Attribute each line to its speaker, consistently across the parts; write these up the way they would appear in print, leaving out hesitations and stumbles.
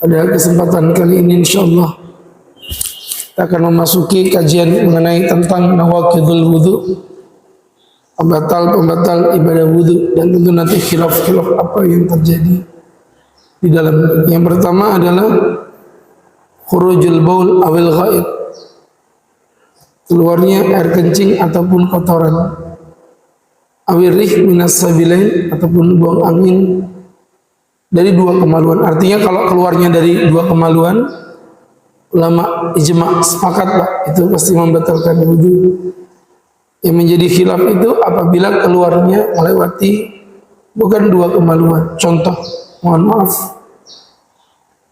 Speaker 1: Pada kesempatan kali ini insyaallah kita akan memasuki kajian mengenai tentang nawaqidul wudu, pembatal ibadah wudu, dan tentu nanti khilaf-khilaf apa yang terjadi di dalam. Yang pertama adalah khurujul baul awil ghaib, keluarnya air kencing ataupun kotoran, awil rih minas sabilain, ataupun buang angin dari dua kemaluan. Artinya kalau keluarnya dari dua kemaluan, ulama ijma sepakat Pak, itu pasti membatalkan wudu. Yang menjadi khilaf itu apabila keluarnya melewati bukan dua kemaluan. Contoh, mohon maaf,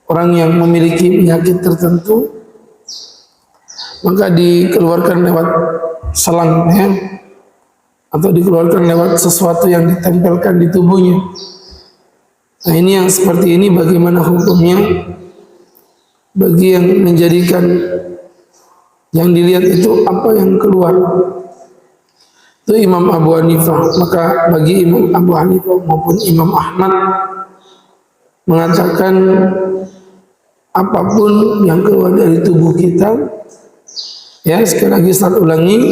Speaker 1: orang yang memiliki penyakit tertentu maka dikeluarkan lewat selang ya, atau dikeluarkan lewat sesuatu yang ditempelkan di tubuhnya. Nah ini yang seperti ini bagaimana hukumnya bagi yang menjadikan yang dilihat itu apa yang keluar? Itu Imam Abu Hanifah. Maka bagi Imam Abu Hanifah maupun Imam Ahmad mengatakan apapun yang keluar dari tubuh kita, ya sekali lagi saya ulangi,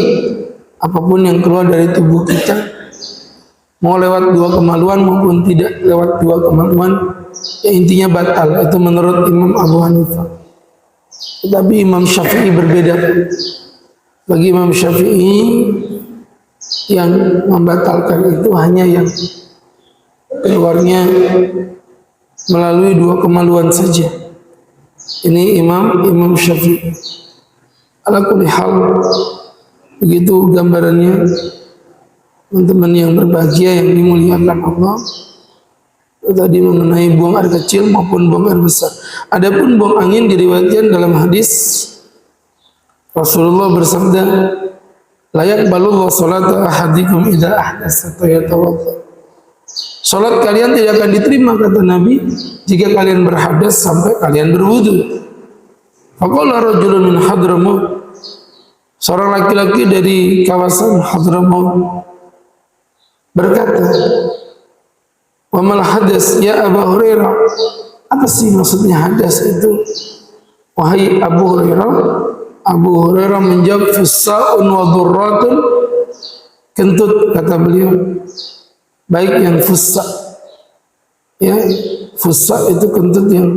Speaker 1: apapun yang keluar dari tubuh kita, mau lewat dua kemaluan maupun tidak lewat dua kemaluan, ya intinya batal. Itu menurut Imam Abu Hanifah. Tetapi Imam Syafi'i berbeda. Bagi Imam Syafi'i yang membatalkan itu hanya yang keluarnya melalui dua kemaluan saja. Ini Imam Syafi'i. Ala kulli hal, begitu gambarannya teman-teman yang berbahagia yang dimuliakan Allah. Tadi mengenai buang air kecil maupun buang air besar. Adapun buang angin diriwayatkan dalam hadis Rasulullah bersabda, la yaqbalu sholata ahadikum idza ahdatsa yatawadda. Salat kalian tidak akan diterima kata Nabi jika kalian berhadas sampai kalian berwudu. Faqala rajulun min Hadramaut, seorang laki-laki dari kawasan Hadramaut berkata, wa mal hadas ya Abu Hurairah, apa sih maksudnya hadas itu wahai Abu Hurairah? Abu Hurairah menjawab, fussa'un wa dhurratun, kentut kata beliau, baik yang fussa, ya fussa itu kentut yang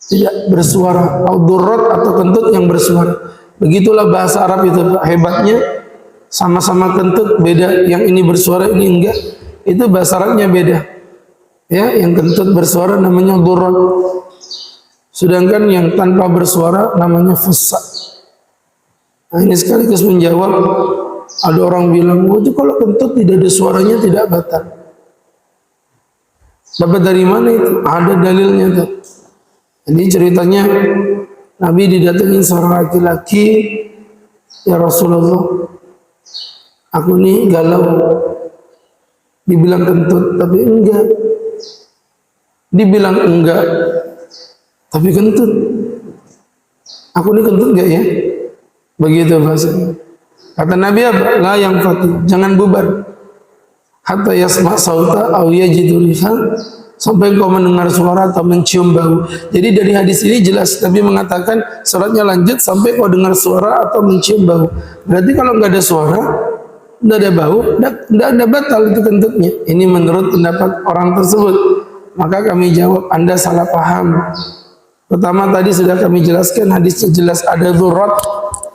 Speaker 1: tidak bersuara, atau dhurrat atau kentut yang bersuara. Begitulah bahasa Arab itu hebatnya, sama-sama kentut beda, yang ini bersuara ini enggak, itu bahasa Arabnya beda. Ya, yang kentut bersuara namanya dhurrat, sedangkan yang tanpa bersuara namanya fussa. Nah, ini sekaligus menjawab, ada orang bilang, oh itu kalau kentut tidak ada suaranya tidak batal. Dapat dari mana itu? Ada dalilnya tuh. Jadi ceritanya Nabi didatengin seorang laki-laki, ya Rasulullah, aku nih galau. Dibilang kentut tapi enggak, dibilang enggak tapi kentut. Aku nih kentut enggak ya? Begitu bahasanya. Kata Nabi apa? La yang fatih, jangan bubar hatta yasma' sauta aw yajidu riha, sampai kau mendengar suara atau mencium bau. Jadi dari hadis ini jelas Nabi mengatakan salatnya lanjut sampai kau dengar suara atau mencium bau. Berarti kalau enggak ada suara, enggak ada bau, enggak ada batal itu kentutnya. Ini menurut pendapat orang tersebut. Maka kami jawab, Anda salah paham. Pertama tadi sudah kami jelaskan, hadisnya jelas ada dhurrat,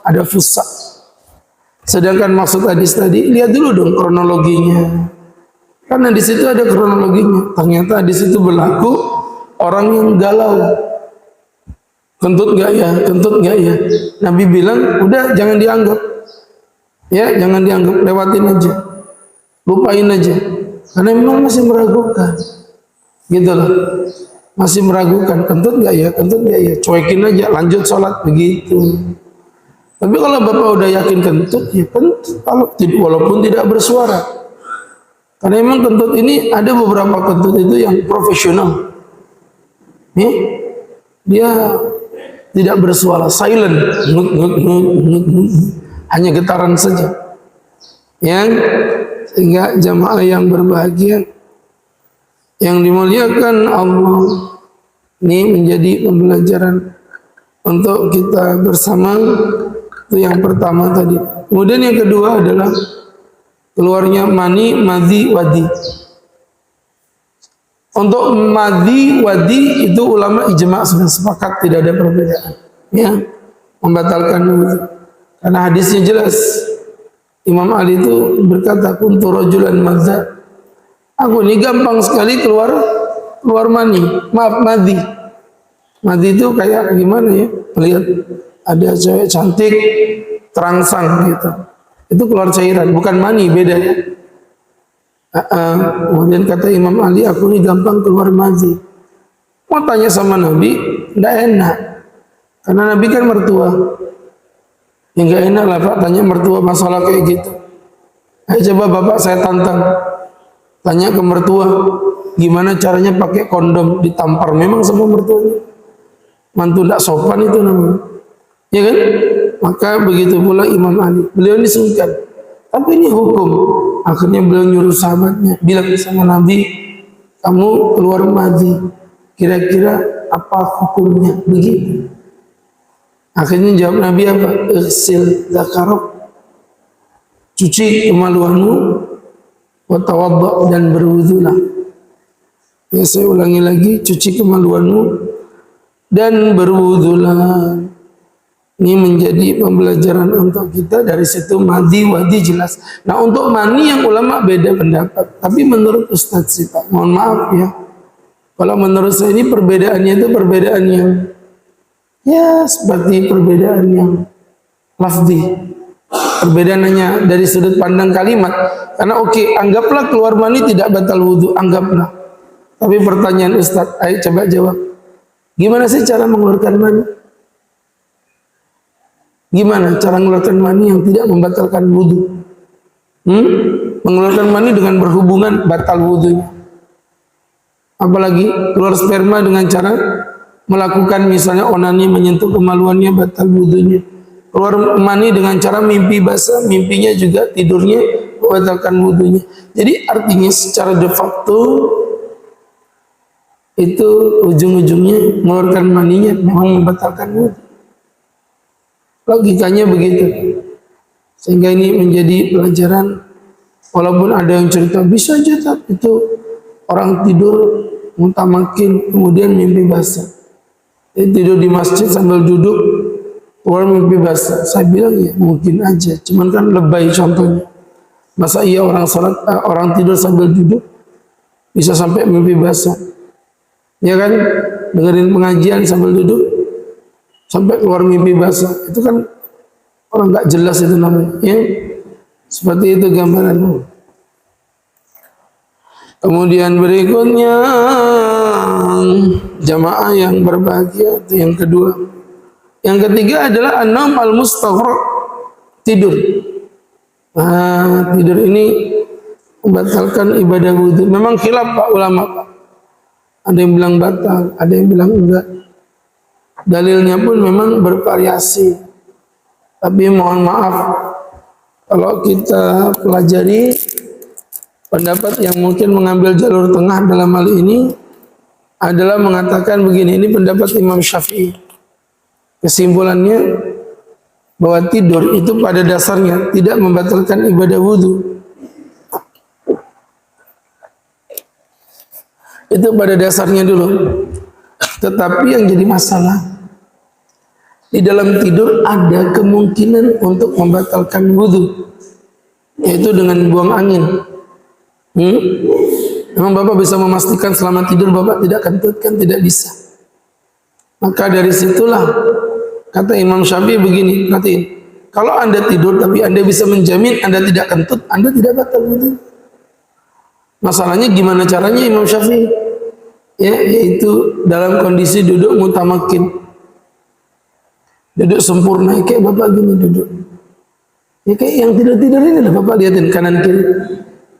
Speaker 1: ada fussa. Sedangkan maksud hadis tadi, lihat dulu dong kronologinya. Karena di situ ada kronologinya. Ternyata di situ berlaku orang yang galau. Kentut enggak ya? Kentut enggak ya? Nabi bilang, udah jangan dianggap. Ya, jangan dianggap, lewatin aja. Lupain aja. Karena memang masih meragukan. Gitu loh. Masih meragukan, kentut enggak ya? Kentut enggak ya? Cuekin aja, lanjut sholat begitu. Tapi kalau Bapak udah yakin kentut, ya kentut. Walaupun tidak bersuara. Karena memang kentut ini ada beberapa kentut itu yang profesional. Ya, dia tidak bersuara, silent, hanya getaran saja. Yang sehingga jamaah yang berbahagia, yang dimuliakan Allah, Ini menjadi pembelajaran untuk kita bersama. Itu yang pertama tadi. Kemudian yang kedua adalah keluarnya mani, madhi, wadi. Untuk madhi, wadi itu ulama ijma' sudah sepakat, tidak ada perbedaan. Ya, membatalkan wudhu. Karena hadisnya jelas. Imam Ali itu berkata, kuntu rajulan madza. Aku ini gampang sekali keluar mani. Maaf, madhi. Madhi itu kayak gimana ya? Lihat ada cewek cantik terangsang gitu. Itu keluar cairan, bukan mani, beda ya. Kemudian kata Imam Ali, aku ini gampang keluar madhi. Mau tanya sama Nabi, tidak enak. Karena Nabi kan mertua. Ya nggak enak lah Pak, tanya mertua masalah kayak gitu. Ayo coba Bapak saya tantang. Tanya ke mertua, gimana caranya pakai kondom, ditampar memang sama mertuanya. Mantu tidak sopan itu namanya. Ya kan? Maka begitu pula Imam Ali. Beliau ini sungkan. Tapi ini hukum. Akhirnya beliau nyuruh sahabatnya, bilang sama Nabi, kamu keluar madhi. Kira-kira apa hukumnya? Begitu. Akhirnya jawab Nabi apa? Ighsil zakarok. Cuci kemaluanmu. Wa tawadda, dan berwudulah. Ya, saya ulangi lagi, cuci kemaluanmu dan berwudulah. Ini menjadi pembelajaran untuk kita. Dari situ madhi, wadi jelas. Nah, untuk mani yang ulama beda pendapat. Tapi menurut Ustadz sih Pak, mohon maaf ya, kalau menurut saya ini perbedaannya itu perbedaan yang ya seperti perbedaan yang lafzi. Perbedaan hanya dari sudut pandang kalimat. Karena oke, anggaplah keluar mani tidak batal wudhu, anggaplah. Tapi pertanyaan Ustadz, ayo coba jawab. Gimana sih cara mengeluarkan mani? Gimana cara mengeluarkan mani yang tidak membatalkan wudhu? Mengeluarkan mani dengan berhubungan batal wudhunya. Apalagi keluar sperma dengan cara melakukan misalnya onani, menyentuh kemaluannya, batal wudhunya. Keluar mani dengan cara mimpi basah, mimpinya juga tidurnya membatalkan wudhunya. Jadi artinya secara de facto itu ujung-ujungnya mengeluarkan maninya memang membatalkan wudhu. Logikanya begitu. Sehingga ini menjadi pelajaran. Walaupun ada yang cerita bisa aja itu orang tidur mutamakin kemudian mimpi basah. Dia tidur di masjid sambil duduk keluar mimpi basah. Saya bilang ya mungkin aja. Cuman kan lebay contohnya. Masa iya orang salat, orang tidur sambil duduk bisa sampai mimpi basah? Ya kan, dengerin pengajian sambil duduk sampai keluar mimpi basah, itu kan orang nggak jelas itu namanya. Ya, seperti itu gambaran. Kemudian berikutnya jamaah yang berbahagia, itu yang kedua. Yang ketiga adalah an-naum al-mustaghraq, tidur. Nah, tidur ini membatalkan ibadah wudhu. Memang khilaf Pak ulama Pak. Ada yang bilang batal, ada yang bilang enggak. Dalilnya pun memang bervariasi. Tapi mohon maaf, kalau kita pelajari pendapat yang mungkin mengambil jalur tengah dalam hal ini adalah mengatakan begini, ini pendapat Imam Syafi'i. Kesimpulannya bahwa tidur itu pada dasarnya tidak membatalkan ibadah wudhu. Itu pada dasarnya dulu. Tetapi yang jadi masalah, di dalam tidur ada kemungkinan untuk membatalkan wudhu, yaitu dengan buang angin. Memang Bapak bisa memastikan selama tidur Bapak tidak kentut kan? Tidak bisa. Maka dari situlah kata Imam Syafi'i begini, perhatiin. Kalau Anda tidur tapi Anda bisa menjamin Anda tidak kentut, Anda tidak batal wudhu. Masalahnya gimana caranya Imam Syafi'i? Ya, yaitu dalam kondisi duduk mutamakin. Duduk sempurna, kayak Bapak gini duduk. Ya kayak yang tidur-tidur ini lah Bapak lihatin kanan kiri.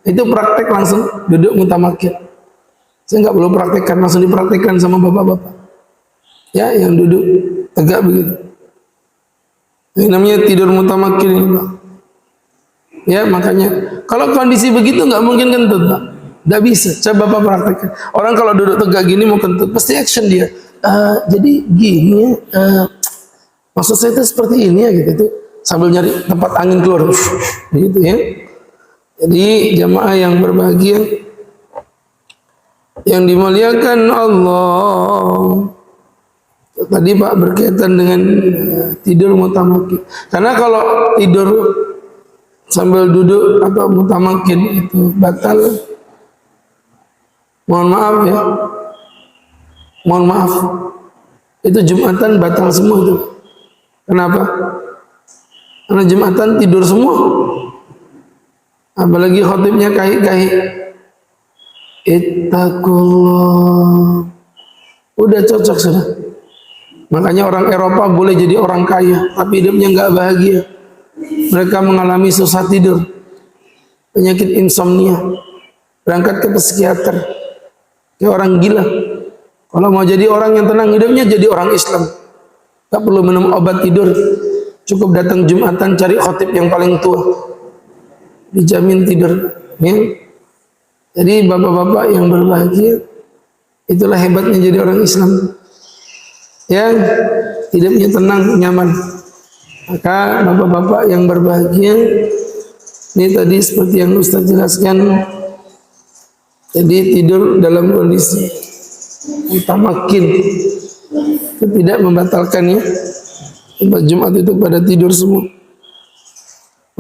Speaker 1: Itu praktek langsung duduk mutamakin. Saya nggak perlu praktekkan, langsung dipraktekkan sama Bapak-bapak. Ya, yang duduk tegak begitu. Ini namanya tidur mutamakin ini Pak. Ya, makanya kalau kondisi begitu nggak mungkin kentut Pak. Nggak bisa. Coba Bapak praktekkan. Orang kalau duduk tegak gini mau kentut, pasti action dia. jadi gini ya, maksud saya itu seperti ini ya gitu, sambil nyari tempat angin keluar, gitu ya. Jadi jamaah yang berbahagia, yang dimuliakan Allah. Tadi Pak berkaitan dengan tidur mutamakin. Karena kalau tidur sambil duduk atau mutamakin itu batal. Mohon maaf ya. Mohon maaf. Itu Jumatan batal semua itu. Kenapa? Karena Jumatan tidur semua. Apalagi khotibnya kahik-kahik. Ittaqullah. Udah cocok sudah. Makanya orang Eropa boleh jadi orang kaya, tapi hidupnya nggak bahagia. Mereka mengalami susah tidur, penyakit insomnia, berangkat ke psikiater, kayak orang gila. Kalau mau jadi orang yang tenang hidupnya, jadi orang Islam. Gak perlu minum obat tidur, cukup datang Jumatan cari khotib yang paling tua, dijamin tidur. Ya. Jadi bapak-bapak yang berbahagia, itulah hebatnya jadi orang Islam. Yang hidupnya tenang, nyaman. Maka bapak-bapak yang berbahagia, ini tadi seperti yang Ustaz jelaskan, jadi tidur dalam kondisi mutamakin itu tidak membatalkannya. Jumat itu pada tidur semua.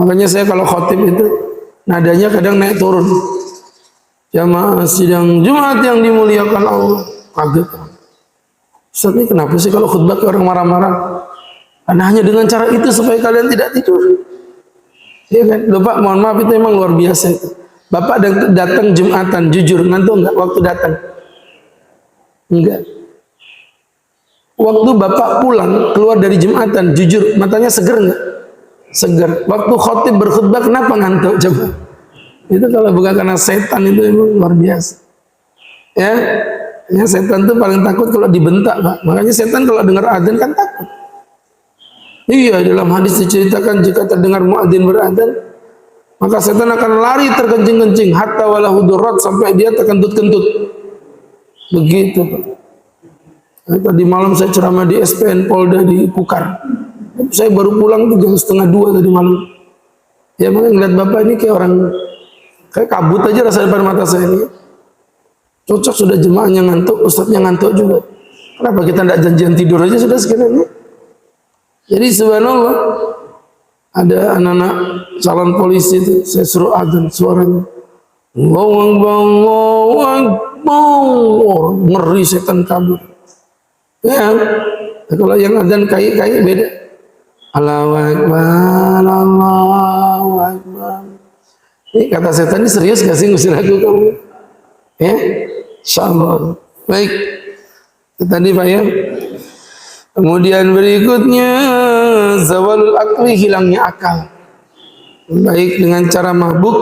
Speaker 1: Makanya saya kalau khotib itu nadanya kadang naik turun. Jamaah sidang Jumat yang dimuliakan Allah, kaget. Ustaz ini kenapa sih kalau khutbah ke orang marah-marah? Karena hanya dengan cara itu supaya kalian tidak tidur. Ya kan? Loh Pak, mohon maaf itu memang luar biasa itu. Bapak datang Jumatan, jujur, ngantuk enggak waktu datang? Enggak. Waktu Bapak pulang, keluar dari Jumatan, jujur, matanya seger enggak? Seger. Waktu khotib berkhutbah, kenapa ngantuk? Coba. Itu kalau bukan karena setan itu memang luar biasa. Ya. Ya, setan itu paling takut kalau dibentak, Pak. Makanya setan kalau dengar adzan kan takut. Iya, dalam hadis diceritakan jika terdengar muadzin beradzan, maka setan akan lari terkencing-kencing hatta walahu durrat, sampai dia terkentut-kentut. Begitu, Pak. Nah, tadi malam saya ceramah di SPN Polda di Kukar. Saya baru pulang tuh jam 1:30 tadi malam. Ya, makanya ngeliat Bapak ini kayak orang kayak kabut aja rasa depan mata saya ini. Cocok sudah jemaahnya ngantuk, ustadznya ngantuk juga. Kenapa kita tidak janjian tidur aja sudah sekalian? Jadi subhanallah, ada anak-anak calon polisi itu, saya suruh adzan suaranya. Allahu Akbar, Allahu Akbar. Ngeri setan kabur. Ya, kalau yang adzan kayak beda. Allahu Akbar, Allahu Akbar. Ini kata setan ini serius gak sih ngusir aku kamu? Ya. InsyaAllah. Baik. Itu tadi Pak ya. Kemudian berikutnya zawalul akli, hilangnya akal. Baik dengan cara mabuk,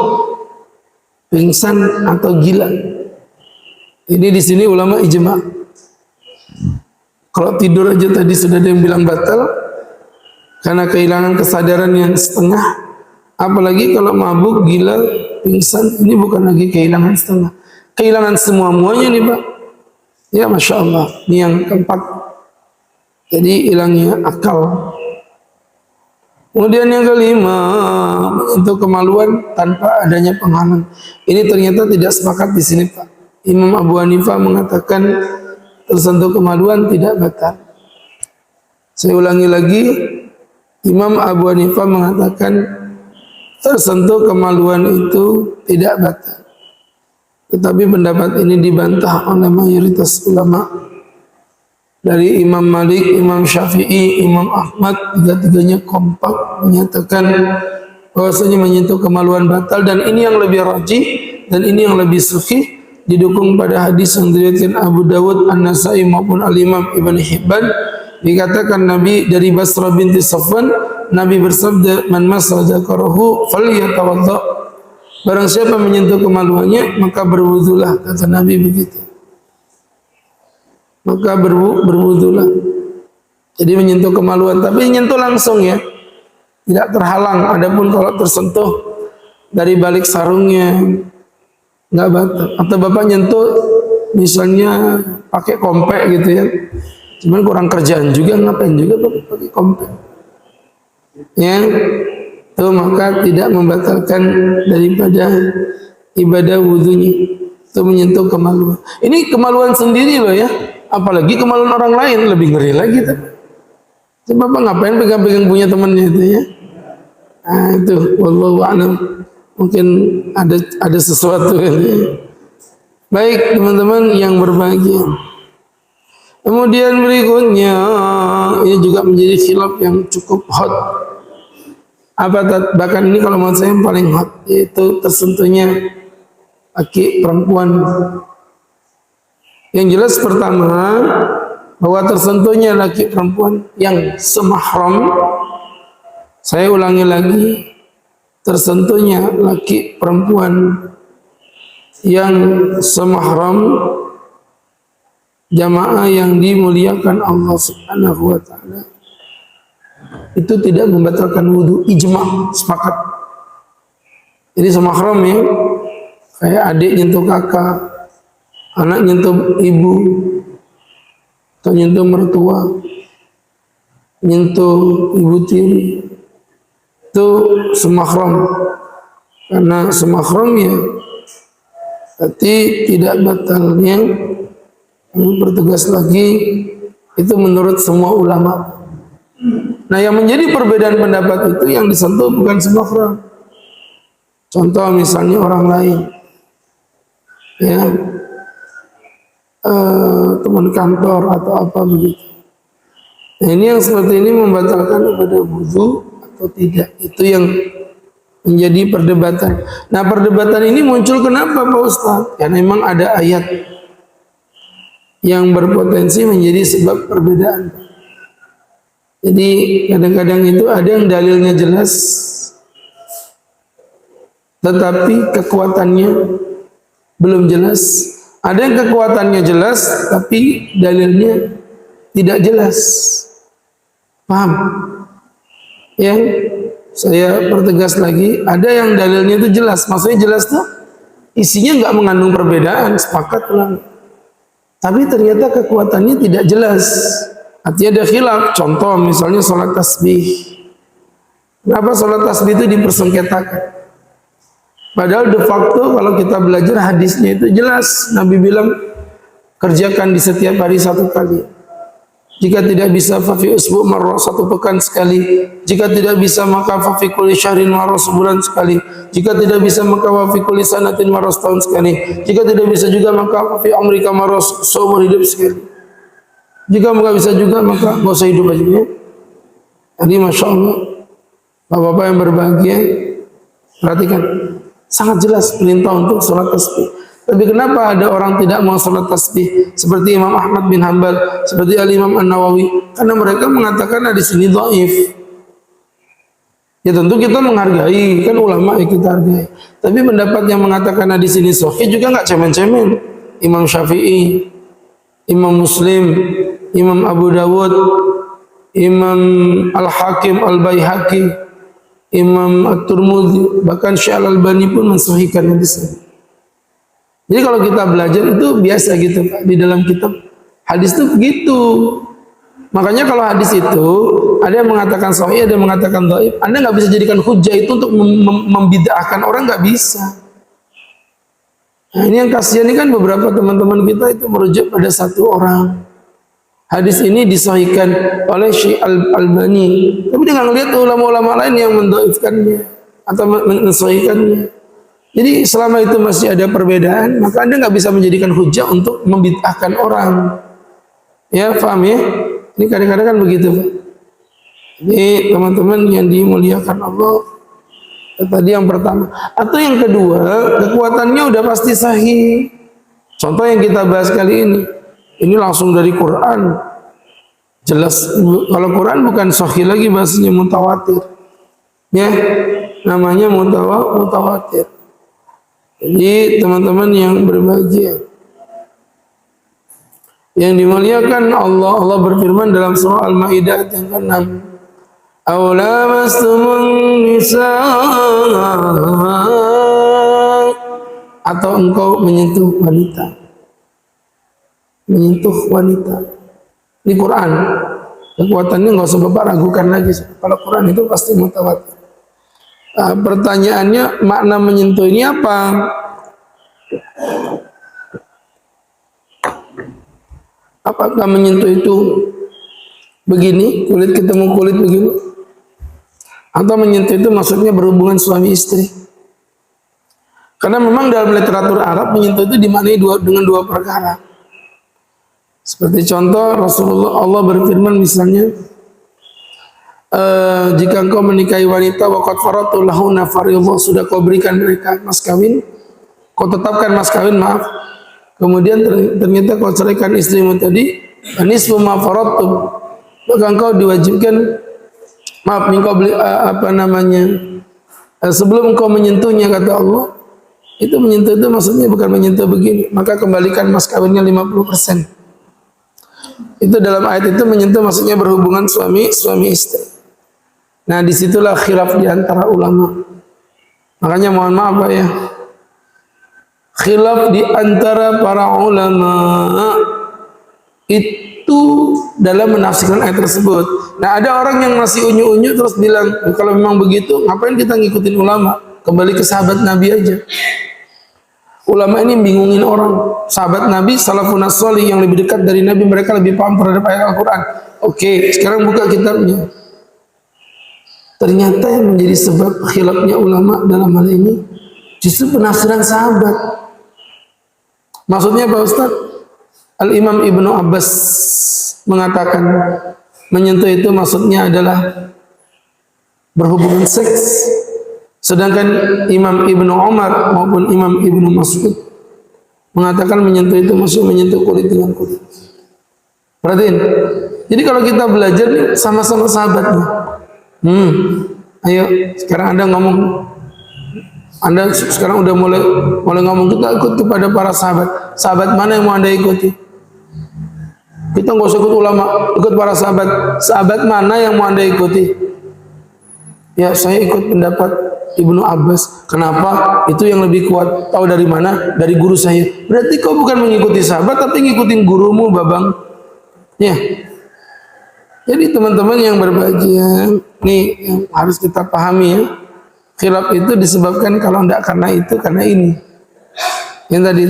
Speaker 1: pingsan atau gila. Ini di sini ulama ijma. Kalau tidur aja tadi sudah ada yang bilang batal karena kehilangan kesadaran yang setengah. Apalagi kalau mabuk, gila, pingsan, ini bukan lagi kehilangan setengah. Kehilangan semua-muanya nih Pak. Ya Masya Allah. Ini yang keempat. Jadi hilangnya akal. Kemudian yang kelima, untuk kemaluan tanpa adanya penghalang. Ini ternyata tidak sepakat di sini Pak. Imam Abu Hanifah mengatakan tersentuh kemaluan tidak batal. Saya ulangi lagi. Imam Abu Hanifah mengatakan tersentuh kemaluan itu tidak batal. Tetapi pendapat ini dibantah oleh mayoritas ulama dari Imam Malik, Imam Syafi'i, Imam Ahmad, tiga-tiganya kompak menyatakan bahwasanya menyentuh kemaluan batal, dan ini yang lebih rajih dan ini yang lebih sahih, didukung pada hadis yang diriwayatkan Abu Dawud, An-Nasa'i maupun Al-Imam Ibn Hibban. Dikatakan Nabi dari Basrah binti Safwan, Nabi bersabda, "Man massa dzakarahu falyatawadda." Barang siapa menyentuh kemaluannya, maka berwudulah, kata Nabi begitu. Maka berwudulah. Jadi menyentuh kemaluan, tapi menyentuh langsung ya, tidak terhalang. Adapun kalau tersentuh dari balik sarungnya, nggak batal. Atau Bapak nyentuh misalnya pakai kompek gitu ya, cuman kurang kerjaan juga, ngapain juga pakai kompek ya, itu maka tidak membatalkan daripada ibadah wudhunya. Itu menyentuh kemaluan. Ini kemaluan sendiri loh ya, apalagi kemaluan orang lain lebih ngeri lagi tuh. Coba Bapak ngapain pegang-pegang punya temannya itu ya? Nah, itu wallahu a'lam, mungkin ada sesuatu kan ya. Baik teman-teman yang berbahagia. Kemudian berikutnya ini juga menjadi khilaf yang cukup hot. Bahkan ini kalau menurut saya yang paling hot, yaitu tersentuhnya laki perempuan. Yang jelas pertama bahwa tersentuhnya laki perempuan yang semahram. Saya ulangi lagi, tersentuhnya laki perempuan yang semahram, jamaah yang dimuliakan Allah Subhanahu wa taala, itu tidak membatalkan wudu, ijma, sepakat. Jadi semahram ya, kayak adik nyentuh kakak, anak nyentuh ibu, atau nyentuh mertua, nyentuh ibu tiri, itu semahram. Karena semahram ya, berarti tidak batalnya. Ini bertugas lagi, itu menurut semua ulama. Nah, yang menjadi perbedaan pendapat itu yang disentuh bukan semahram. Contoh misalnya orang lain, ya, teman kantor atau apa begitu. Nah, ini yang seperti ini membatalkan ibadah wudu atau tidak, itu yang menjadi perdebatan. Nah, perdebatan ini muncul kenapa Pak Ustadz? Karena memang ada ayat yang berpotensi menjadi sebab perbedaan. Jadi kadang-kadang itu ada yang dalilnya jelas, tetapi kekuatannya belum jelas. Ada yang kekuatannya jelas, tapi dalilnya tidak jelas. Paham? Yang saya pertegas lagi, ada yang dalilnya itu jelas. Maksudnya jelas tuh isinya nggak mengandung perbedaan, sepakat ulang. Tapi ternyata kekuatannya tidak jelas. Artinya ada khilaf. Contoh misalnya sholat tasbih. Kenapa sholat tasbih itu dipersengketakan? Padahal de facto kalau kita belajar hadisnya itu jelas. Nabi bilang kerjakan di setiap hari 1 kali. Jika tidak bisa fafi usbu marrah, 1 pekan sekali. Jika tidak bisa maka fafi kulli syahrin marrah, sebulan sekali. Jika tidak bisa maka fafi kulli sanatin marrah, setahun sekali. Jika tidak bisa juga maka fafi amrika marrah, seumur hidup sekali. Jika nggak bisa juga maka nggak usah hidup aja ya. Jadi masya Allah, bapak-bapak yang berbahagia, perhatikan, sangat jelas perintah untuk sholat tasbih. Tapi kenapa ada orang tidak mau sholat tasbih seperti Imam Ahmad bin Hanbal, seperti Al-Imam An-Nawawi? Karena mereka mengatakan di sini dhaif. Ya tentu kita menghargai, kan ulama yang kita hargai. Tapi pendapat yang mengatakan di sini sahih juga nggak cemen-cemen. Imam Syafi'i, Imam Muslim, Imam Abu Dawud, Imam Al-Hakim Al-Baihaqi, Imam At-Tirmidzi, bahkan Syekh Al-Albani pun mensahihkan hadis ini. Jadi kalau kita belajar itu biasa gitu Pak, di dalam kitab hadis itu begitu. Makanya kalau hadis itu ada yang mengatakan sahih, ada yang mengatakan dhaif, Anda nggak bisa jadikan hujah itu untuk membid'ahkan orang, nggak bisa. Nah, ini yang kasihan ini kan beberapa teman-teman kita itu merujuk pada 1 orang. Hadis ini disahihkan oleh Syekh Al-Albani, tapi dia nggak ngelihat ulama-ulama lain yang mendhaifkannya atau mensahihkannya. Jadi selama itu masih ada perbedaan, maka Anda nggak bisa menjadikan hujah untuk membid'ahkan orang. Ya, paham ya? Ini kadang-kadang kan begitu, Pak. Ini teman-teman yang dimuliakan Allah, tadi yang pertama. Atau yang kedua, kekuatannya udah pasti sahih. Contoh yang kita bahas kali ini langsung dari Quran. Jelas, kalau Quran bukan sahih lagi, bahasanya mutawatir. Ya, namanya mutawatir. Jadi teman-teman yang berbahagia, yang dimuliakan Allah, Allah berfirman dalam surah Al-Maidah yang ke-6, "Aw lamastumun nisaa," atau engkau menyentuh wanita. menyentuh wanita. Ini Quran. Kekuatannya nggak usah Bapak ragukan lagi. Kalau Quran itu pasti mutawatir. Pertanyaannya, makna menyentuh ini apa? Apakah menyentuh itu begini, kulit ketemu kulit begini? Atau menyentuh itu maksudnya berhubungan suami istri? Karena memang dalam literatur Arab menyentuh itu dimaknai dengan dua perkara. Seperti contoh Rasulullah, Allah berfirman misalnya, jika engkau menikahi wanita waqad faratu lahunna fardhu, sudah kau berikan mereka mas kawin, kau tetapkan mas kawin, maaf, kemudian ternyata kau ceraikan istrimu tadi, nisfu ma faradtum, maka engkau diwajibkan, maaf, engkau beli sebelum engkau menyentuhnya, kata Allah, itu menyentuh itu maksudnya bukan menyentuh begini, maka kembalikan mas kawinnya 50%. Itu dalam ayat itu menyentuh maksudnya berhubungan suami istri. Nah, disitulah khilaf di antara ulama. Makanya mohon maaf Pak ya, khilaf di antara para ulama itu dalam menafsirkan ayat tersebut. Nah, ada orang yang masih unyu-unyu terus bilang, kalau memang begitu ngapain kita ngikutin ulama, kembali ke sahabat Nabi aja. Ulama ini bingungin orang. Sahabat Nabi, salafun as-salih yang lebih dekat dari Nabi, mereka lebih paham terhadap ayat Al-Quran. Oke, sekarang buka kitabnya. Ternyata yang menjadi sebab khilafnya ulama dalam hal ini justru penafsiran sahabat. Maksudnya Pak Ustaz, Al-Imam Ibnu Abbas mengatakan menyentuh itu maksudnya adalah berhubungan seks. Sedangkan Imam Ibnu Umar maupun Imam Ibnu Mas'ud mengatakan menyentuh itu maksud menyentuh kulit dengan kulit. Perhatiin. Jadi kalau kita belajar nih sama-sama sahabat nih. Ayo sekarang Anda ngomong. Anda sekarang udah mulai ngomong, kita ikut kepada para sahabat. Sahabat mana yang mau Anda ikuti? Kita nggak usah ikut ulama, ikut para sahabat. Sahabat mana yang mau Anda ikuti? Ya, saya ikut pendapat Ibnu Abbas. Kenapa? Itu yang lebih kuat. Tahu dari mana? Dari guru saya. Berarti kau bukan mengikuti sahabat, tapi ngikutin gurumu, Babang. Ya. Jadi teman-teman yang berbahagia, nih yang harus kita pahami ya. Khilaf itu disebabkan kalau tidak karena itu, karena ini. Yang tadi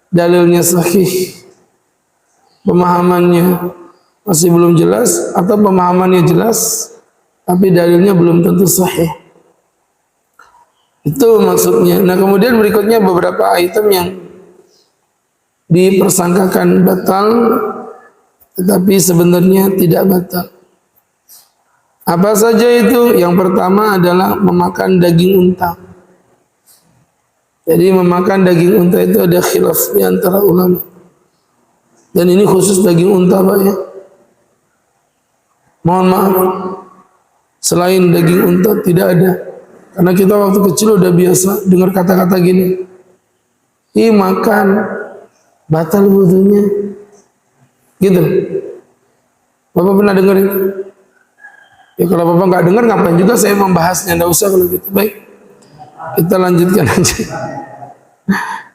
Speaker 1: dalilnya sahih, pemahamannya masih belum jelas, atau pemahamannya jelas, tapi dalilnya belum tentu sahih. Itu maksudnya. Nah, kemudian berikutnya beberapa item yang dipersangkakan batal tetapi sebenarnya tidak batal. Apa saja itu? Yang pertama adalah memakan daging unta. Jadi memakan daging unta itu ada khilaf di antara ulama. Dan ini khusus daging unta Pak ya. Mohon maaf, selain daging unta tidak ada. Karena kita waktu kecil udah biasa dengar kata-kata gini, makan batal wudunya, gitu. Bapak pernah dengar itu? Ya kalau Bapak nggak dengar, ngapain juga saya membahasnya? Nggak usah kalau gitu. Baik, kita lanjutkan aja.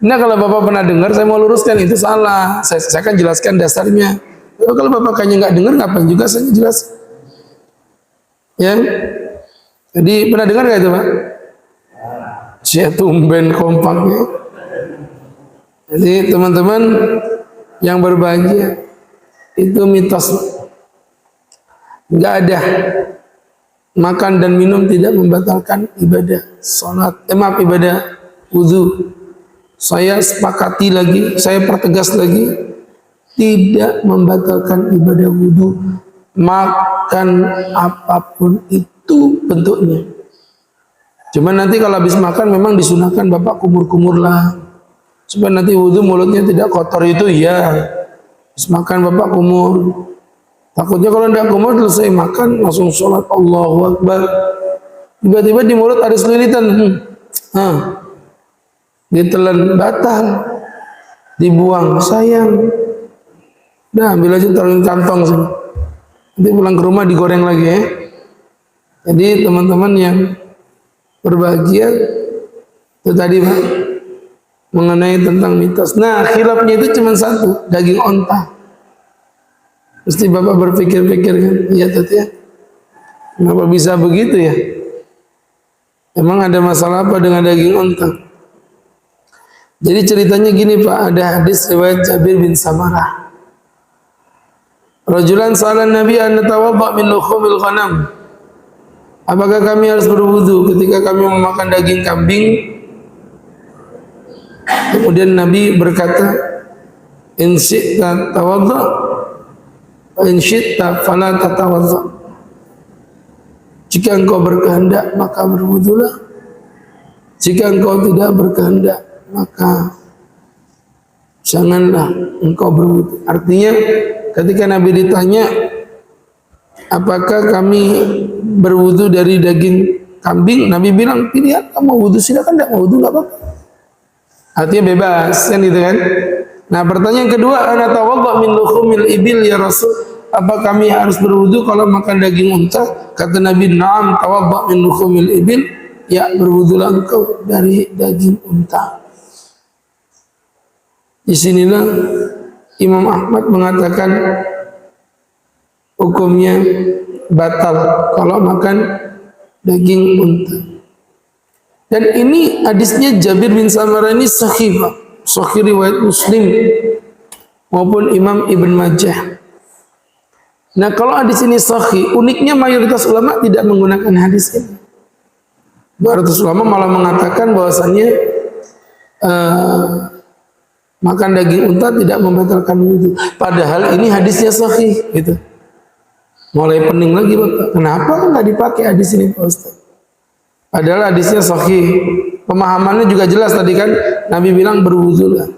Speaker 1: Nah, kalau Bapak pernah dengar, saya mau luruskan itu salah. Saya akan jelaskan dasarnya. Kalau Bapak kayaknya nggak dengar, ngapain juga saya jelas? Ya. Jadi pernah dengar nggak itu Pak? Saya tumben kompaknya. Jadi teman-teman yang berbahagia, itu mitos. Nggak ada. Makan dan minum tidak membatalkan ibadah salat. Ibadah wudu. Saya sepakati lagi, saya pertegas lagi, tidak membatalkan ibadah wudu. Makan apapun itu bentuknya. Cuma nanti kalau habis makan memang disunahkan Bapak kumur-kumur lah, supaya nanti wudu mulutnya tidak kotor itu ya. Habis makan Bapak kumur. Takutnya kalau tidak kumur selesai makan langsung sholat Allahu Akbar. Tiba-tiba di mulut ada selilitan. Ditelan batal. Dibuang sayang. Dah ambil aja taruhin kantong sini. Nanti pulang ke rumah digoreng lagi ya. Jadi teman-teman yang berbahagia itu tadi Pak, mengenai tentang mitos. Nah, khilafnya itu cuma satu, daging onta. Mesti Bapak berpikir-pikir kan, iya tadi ya. Kenapa bisa begitu ya? Emang ada masalah apa dengan daging onta? Jadi ceritanya gini Pak, ada hadis riwayat Jabir bin Samarah. Rajulan sa'ala Nabi an natawadda min luhumil ghanam. Apakah kami harus berwudu ketika kami memakan daging kambing? Kemudian Nabi berkata, in syi'ta tawadda, in syi'ta fala tatawadda. Jika engkau berkehendak maka berwudulah. Jika engkau tidak berkehendak maka janganlah engkau berwudu. Artinya ketika Nabi ditanya apakah kami berwudu dari daging kambing, Nabi bilang pilihan kamu wudu silakan, tidak mau wudu nggak apa-apa. Artinya bebas kan gitu kan. Nah pertanyaan kedua, ana tawadda min luhumil ibil ya Rasul, apa kami harus berwudu kalau makan daging unta? Kata Nabi, na'am tawadda min luhumil ibil, ya berwudulah engkau dari daging unta. Di sinilah Imam Ahmad mengatakan hukumnya batal kalau makan daging unta. Dan ini hadisnya Jabir bin Samarah ini sahih, sahih riwayat Muslim maupun Imam Ibn Majah. Nah kalau hadis ini sahih, uniknya mayoritas ulama tidak menggunakan hadis ini. Mayoritas ulama malah mengatakan bahwasannya makan daging unta tidak membatalkan wudu. Padahal ini hadisnya sahih, gitu. Mulai pening lagi Bapak. Kenapa nggak dipakai hadis ini Pak Ustaz? Padahal hadisnya sahih. Pemahamannya juga jelas tadi kan. Nabi bilang berwudulah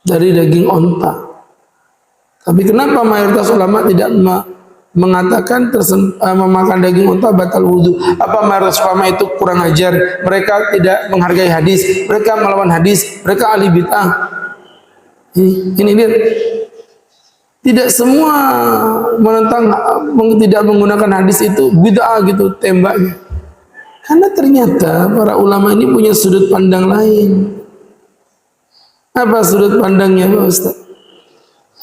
Speaker 1: dari daging onta. Tapi kenapa mayoritas ulama tidak mengatakan memakan daging unta batal wudu? Apa mayoritas ulama itu kurang ajar? Mereka tidak menghargai hadis, mereka melawan hadis, mereka ahli bid'ah. Ini lihat. Tidak semua menentang tidak menggunakan hadis itu bid'ah gitu tembaknya. Karena ternyata para ulama ini punya sudut pandang lain. Apa sudut pandangnya Pak Ustaz?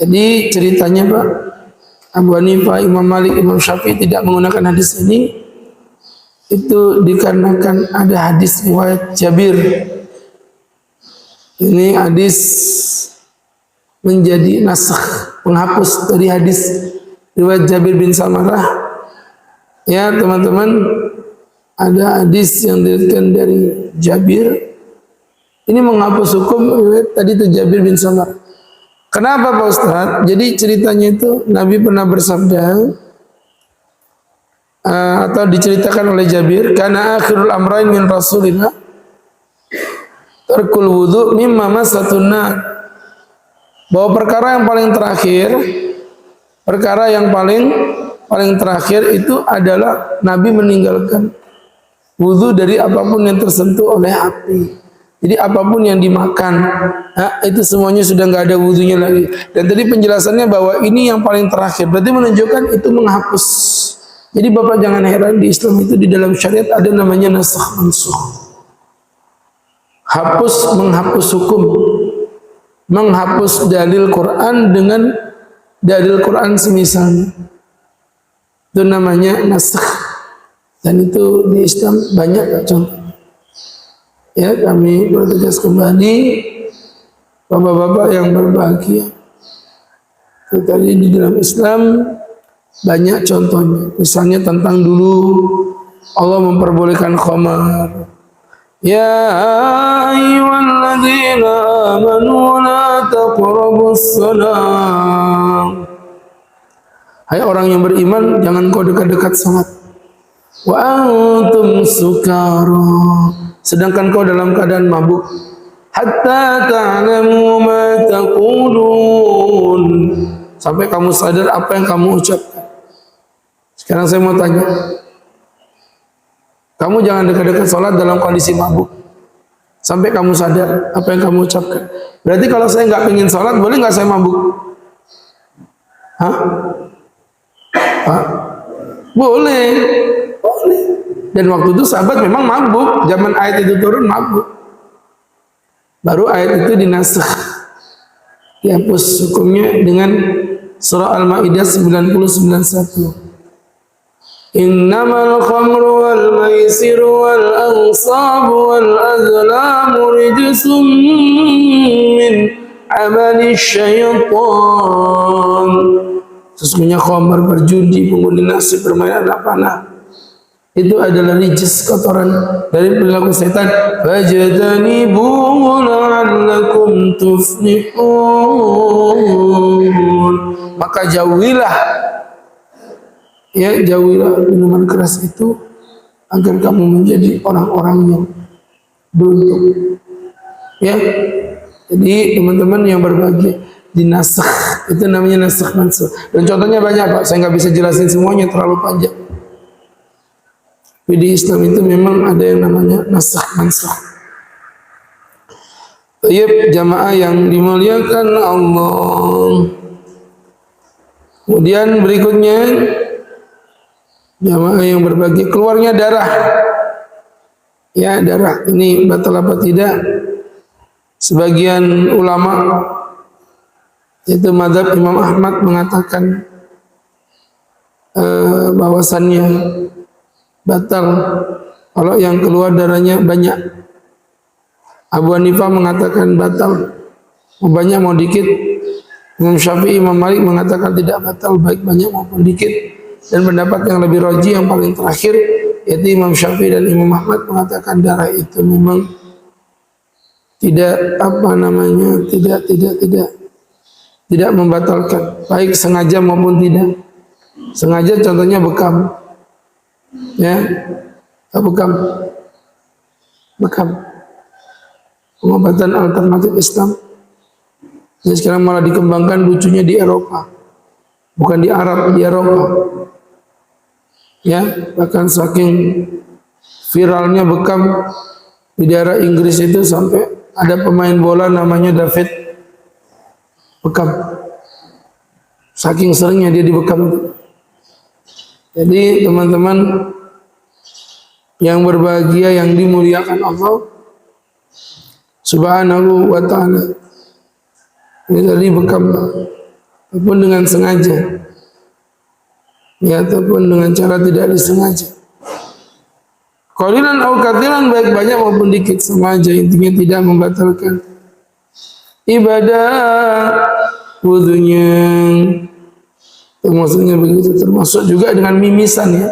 Speaker 1: Jadi ceritanya Pak, Abu Hanifah, Imam Malik, Imam Syafi'i tidak menggunakan hadis ini itu dikarenakan ada hadis riwayat Jabir. Ini hadis menjadi nasakh, penghapus dari hadis riwayat Jabir bin Samarah. Ya teman-teman, ada hadis yang diriwayatkan dari Jabir. Ini menghapus hukum riwayat tadi itu Jabir bin Samarah. Kenapa Pak Ustaz? Jadi ceritanya itu Nabi pernah bersabda atau diceritakan oleh Jabir, karena akhirul amrain min Rasulillah tarkul wudu mimma masatun nar. Bahwa perkara yang paling terakhir itu adalah Nabi meninggalkan wudu dari apapun yang tersentuh oleh api. Jadi apapun yang dimakan, itu semuanya sudah nggak ada wudunya lagi. Dan tadi penjelasannya bahwa ini yang paling terakhir, berarti menunjukkan itu menghapus. Jadi Bapak jangan heran di Islam itu di dalam syariat ada namanya nasakh mansukh. Hapus menghapus hukum, menghapus dalil Quran dengan dalil Quran semisalnya. Itu namanya nasakh. Dan itu di Islam banyak contoh. Ya, kami bertegas kembali bapak-bapak yang berbahagia. Tadi di dalam Islam banyak contohnya. Misalnya tentang dulu Allah memperbolehkan khamar. Ya ayyuhalladzina amanu la taqrabus salam. Hai orang yang beriman, jangan kau dekat-dekat salat. Wa antum sukara, sedangkan kau dalam keadaan mabuk. Hatta ta'lamu ma taqulun, sampai kamu sadar apa yang kamu ucapkan. Sekarang saya mau tanya, kamu jangan dekat-dekat sholat dalam kondisi mabuk sampai kamu sadar apa yang kamu ucapkan. Berarti kalau saya nggak ingin sholat, boleh nggak saya mabuk? Hah? Boleh. Dan waktu itu sahabat memang mabuk, zaman ayat itu turun mabuk. Baru ayat itu dinasakh, dihapus hukumnya dengan surah Al-Maidah 90:91. Innamal khamru wal maisiru wal ansabu wal azlamu rijsum min amali syaitan. Sesungguhnya khamr, berjudi, mengundi nasib, bermain anak panah, itu adalah rijis, kotoran dari perilaku setan. Fajtanibuhu la'allakum tuflihun. Maka jauhilah, ya jauhilah minuman keras itu agar kamu menjadi orang-orang yang beruntung. Ya, jadi teman-teman yang berbahagia, dinasakh, itu namanya nasakh mansukh. Dan contohnya banyak Pak, saya nggak bisa jelasin semuanya, terlalu panjang. Tapi di Islam itu memang ada yang namanya nasakh mansukh. Baik, jamaah yang dimuliakan Allah. Kemudian berikutnya, jamaah yang berbagi, keluarnya darah. Ya, darah ini batal apa tidak? Sebagian ulama, yaitu mazhab Imam Ahmad, mengatakan bahwasannya batal kalau yang keluar darahnya banyak. Abu Hanifah mengatakan batal, mau banyak mau dikit. Imam Syafi'i, Imam Malik mengatakan tidak batal, baik banyak maupun dikit. Dan pendapat yang lebih roji, yang paling terakhir, yaitu Imam Syafi'i dan Imam Ahmad mengatakan darah itu memang tidak tidak membatalkan, baik sengaja maupun tidak. Sengaja contohnya bekam, ya, bekam, pengobatan alternatif Islam. Jadi sekarang malah dikembangkan, lucunya di Eropa, bukan di Arab, di Eropa. Ya, bahkan saking viralnya bekam di daerah Inggris itu sampai ada pemain bola namanya David Beckham. Saking seringnya dia dibekam itu. Jadi teman-teman yang berbahagia, yang dimuliakan Allah Subhanahu wa ta'ala, ini tadi bekam, ataupun dengan sengaja, ya, ataupun dengan cara tidak disengaja. Qalilan au katsiran, baik banyak maupun dikit, sengaja, intinya tidak membatalkan ibadah wudunya. Maksudnya begitu, termasuk juga dengan mimisan, ya.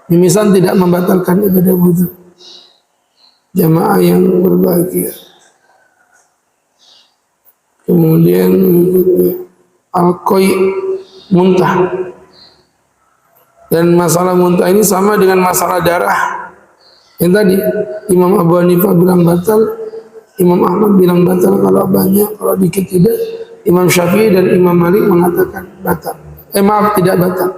Speaker 1: Mimisan tidak membatalkan ibadah wudu. Jamaah yang berbahagia. Kemudian al-qai, muntah. Dan masalah muntah ini sama dengan masalah darah. Yang tadi Imam Abu Hanifah bilang batal, Imam Ahmad bilang batal kalau banyak, kalau dikit tidak. Imam Syafi'i dan Imam Malik mengatakan batal. Maaf, tidak batal.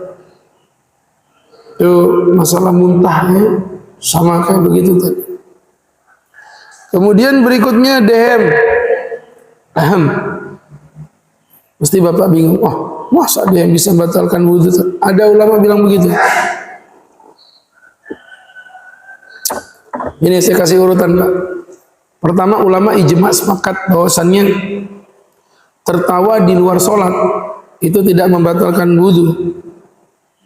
Speaker 1: Itu masalah muntahnya sama kayak begitu tadi. Kemudian berikutnya dehem. Mesti Bapak bingung, wah, masa dia bisa batalkan wudhu? Ada ulama bilang begitu. Ini saya kasih urutan, Pak. Pertama, ulama ijma sepakat bahwasannya tertawa di luar sholat itu tidak membatalkan wudhu.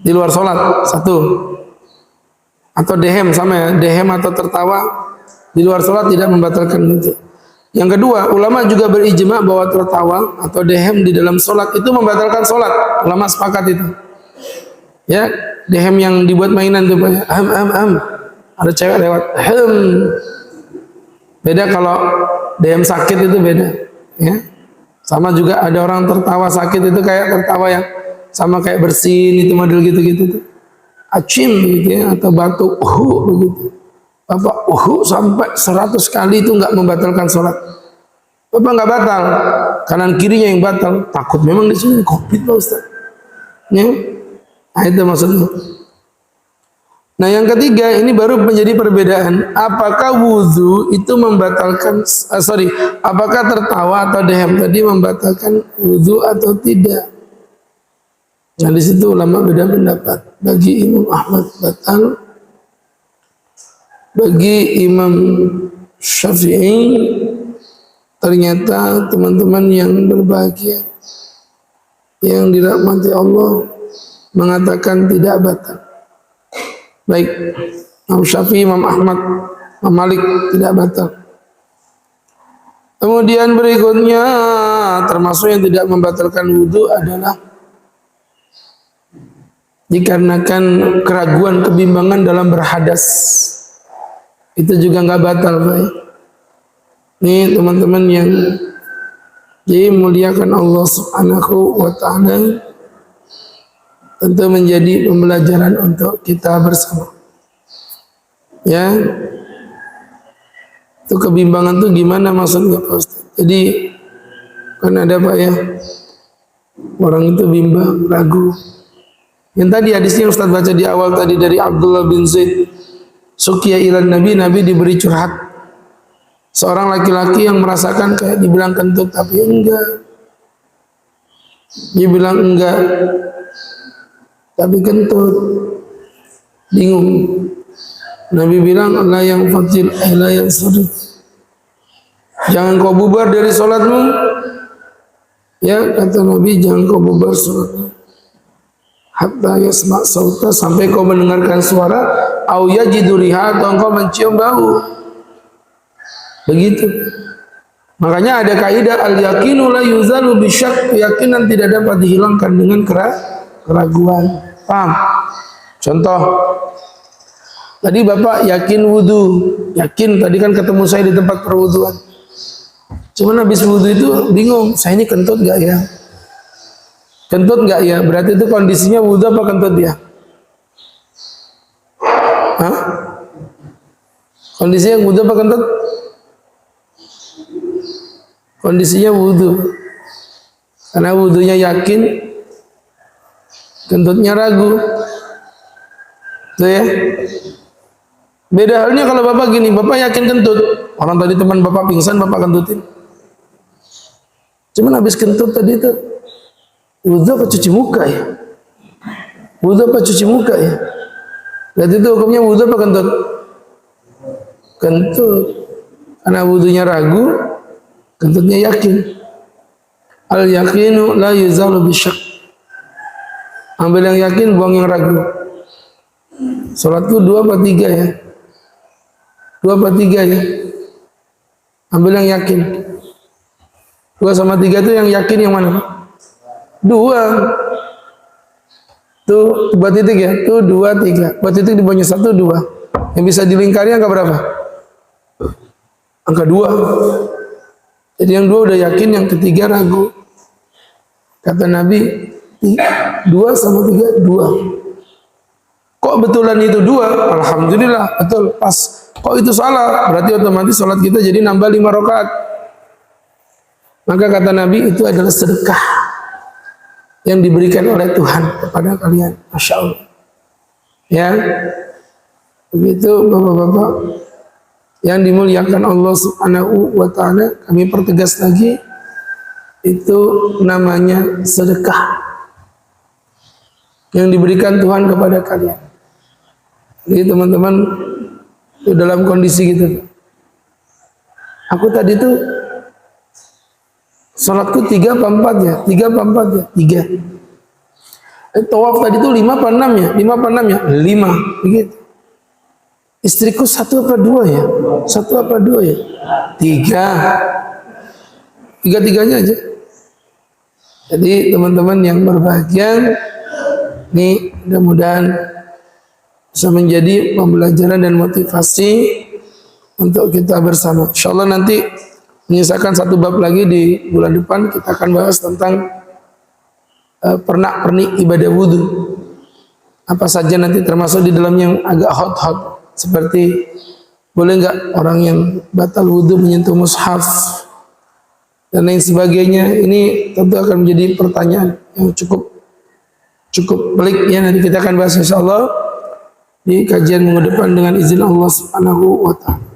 Speaker 1: Di luar sholat, satu. Atau dehem, sama ya, dehem atau tertawa di luar sholat tidak membatalkan wudhu. Yang kedua, ulama juga berijma bahwa tertawa atau dehem di dalam sholat itu membatalkan sholat. Ulama sepakat itu. Ya, dehem yang dibuat mainan itu, ada cewek lewat, beda kalau dehem sakit itu beda. Ya, sama juga ada orang tertawa sakit itu kayak tertawa yang sama kayak bersin itu, model gitu-gitu. Acim gitu ya, atau batuk begitu. Bapak sampai 100 kali itu nggak membatalkan sholat. Bapak nggak batal, kanan kirinya yang batal. Takut memang di sini COVID Pak Ustaz. Ya, nah, itu maksudnya. Nah, yang ketiga ini baru menjadi perbedaan. Apakah wudhu itu membatalkan? Apakah tertawa atau dehem tadi membatalkan wudhu atau tidak? Nah, di situ ulama beda pendapat. Bagi Imam Ahmad batal. Bagi Imam Syafi'i ternyata teman-teman yang berbahagia, yang dirahmati Allah, mengatakan tidak batal. Baik Imam Syafi'i, Imam Ahmad, Imam Malik tidak batal. Kemudian berikutnya termasuk yang tidak membatalkan wudhu adalah dikarenakan keraguan, kebimbangan dalam berhadas. Itu juga nggak batal, baik. Ini teman-teman yang dimuliakan Allah Subhanahu wa ta'ala, tentu menjadi pembelajaran untuk kita bersama. Ya, itu kebimbangan tuh gimana maksudnya Pak Ustaz? Jadi kan ada Pak ya, orang itu bimbang, ragu. Yang tadi hadisnya Ustaz baca di awal tadi dari Abdullah bin Zaid, sukiya ilan Nabi, Nabi diberi curhat. Seorang laki-laki yang merasakan kayak dibilang kentut tapi enggak. Dia bilang enggak, tapi kentut. Bingung. Nabi bilang la yang fatil la yang surut. Jangan kau bubar dari sholatmu. Ya, kata Nabi, jangan kau bubar sholatmu. Hatta yasma' sauta, sampai kau mendengarkan suara, au yajidu riha, atau kau mencium bau. Begitu. Makanya ada kaidah al-yaqinu la yuzalu bisyak, keyakinan tidak dapat dihilangkan dengan keraguan. Paham? Contoh, tadi Bapak yakin wudu, yakin tadi kan ketemu saya di tempat perwuduan. Cuman habis wudu itu bingung, saya ini kentut gak ya? Kentut gak ya? Berarti itu kondisinya wudu apa kentut ya? Hah? Kondisinya wudu apa kentut? Kondisinya wudu. Karena wudunya yakin, kentutnya ragu. Tuh ya. Beda halnya kalau Bapak gini, Bapak yakin kentut. Orang tadi teman Bapak pingsan, Bapak kentutin. Cuman habis kentut tadi itu wudu apa cuci muka ya? Wudu apa cuci muka ya? Berarti itu hukumnya wudu apa kentut? Kentut. Karena wudunya ragu, kentutnya yakin. Al yakinu la yuzalu bisyak. Ambil yang yakin, buang yang ragu. Salatku 2 apa 3 ya? 2 apa 3 ya? Ambil yang yakin. 2 sama 3 itu yang yakin yang mana? 2. Tuh 2 titik ya? Tuh 2, 3. 2 titik dibawahnya 1, 2. Yang bisa dilingkari angka berapa? Angka 2. Jadi yang 2 udah yakin, yang ketiga ragu. Kata Nabi, 2 sama 3, 2. Kok betulan itu 2? Alhamdulillah, betul, pas. Kok itu salah? Berarti otomatis sholat kita jadi nambah 5 rakaat. Maka kata Nabi, itu adalah sedekah yang diberikan oleh Tuhan kepada kalian. Masya Allah. Ya, begitu Bapak-Bapak yang dimuliakan Allah Subhanahu wa ta'ala, kami pertegas lagi, itu namanya sedekah yang diberikan Tuhan kepada kalian. Jadi teman-teman, itu dalam kondisi gitu. Aku tadi tuh salatku 3 apa 4 ya? 3 apa 4 ya? 3. Tawaf tadi tuh 5 apa 6 ya? 5 apa 6 ya? 5. Begitu. Istriku 1 apa 2 ya? 1 apa 2 ya? 3. 3-3-nya aja. Jadi teman-teman yang berbahagia, ini mudah-mudahan bisa menjadi pembelajaran dan motivasi untuk kita bersama. Insyaallah nanti menyisakan 1 bab lagi di bulan depan, kita akan bahas tentang pernak-pernik ibadah wudhu. Apa saja nanti termasuk di dalam yang agak hot-hot. Seperti boleh nggak orang yang batal wudhu menyentuh mushaf dan lain sebagainya. Ini tentu akan menjadi pertanyaan yang cukup pelik ya. Nanti kita akan bahas insyaallah di kajian minggu depan dengan izin Allah Subhanahu wa ta'ala.